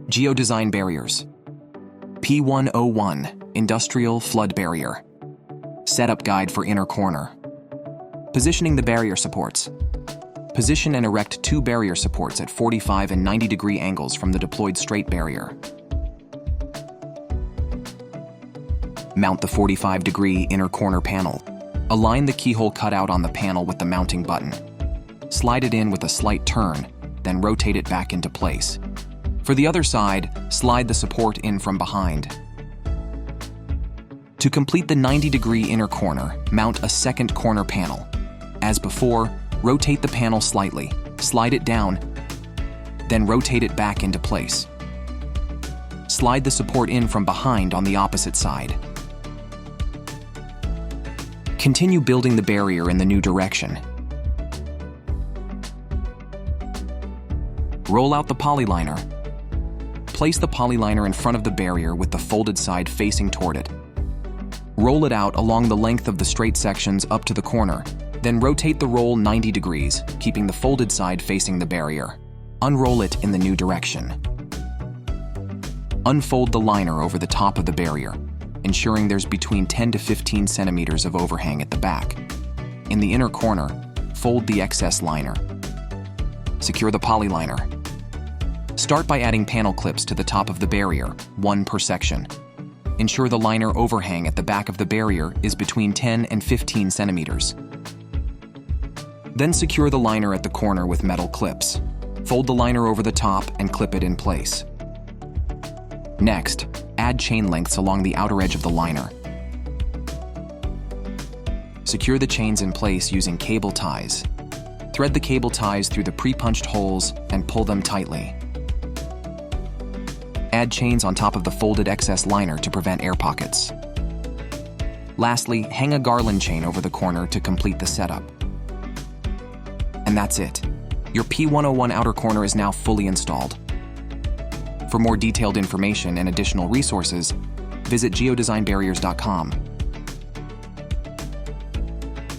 Geodesign barriers. P101 Industrial Flood Barrier. Setup guide for inner corner. Positioning the barrier supports. Position and erect two barrier supports at 45 and 90 degree angles from the deployed straight barrier. Mount the 45-degree inner corner panel. Align the keyhole cutout on the panel with the mounting button. Slide it in with a slight turn, then rotate it back into place. For the other side, slide the support in from behind. To complete the 90-degree inner corner, mount a second corner panel. As before, rotate the panel slightly, slide it down, then rotate it back into place. Slide the support in from behind on the opposite side. Continue building the barrier in the new direction. Roll out the polyliner. Place the polyliner in front of the barrier with the folded side facing toward it. Roll it out along the length of the straight sections up to the corner, then rotate the roll 90 degrees, keeping the folded side facing the barrier. Unroll it in the new direction. Unfold the liner over the top of the barrier, ensuring there's between 10 to 15 centimeters of overhang at the back. In the inner corner, fold the excess liner. Secure the polyliner. Start by adding panel clips to the top of the barrier, one per section. Ensure the liner overhang at the back of the barrier is between 10 and 15 centimeters. Then secure the liner at the corner with metal clips. Fold the liner over the top and clip it in place. Next, add chain lengths along the outer edge of the liner. Secure the chains in place using cable ties. Thread the cable ties through the pre-punched holes and pull them tightly. Add chains on top of the folded excess liner to prevent air pockets. Lastly, hang a garland chain over the corner to complete the setup. And that's it. Your P101 outer corner is now fully installed. For more detailed information and additional resources, visit geodesignbarriers.com.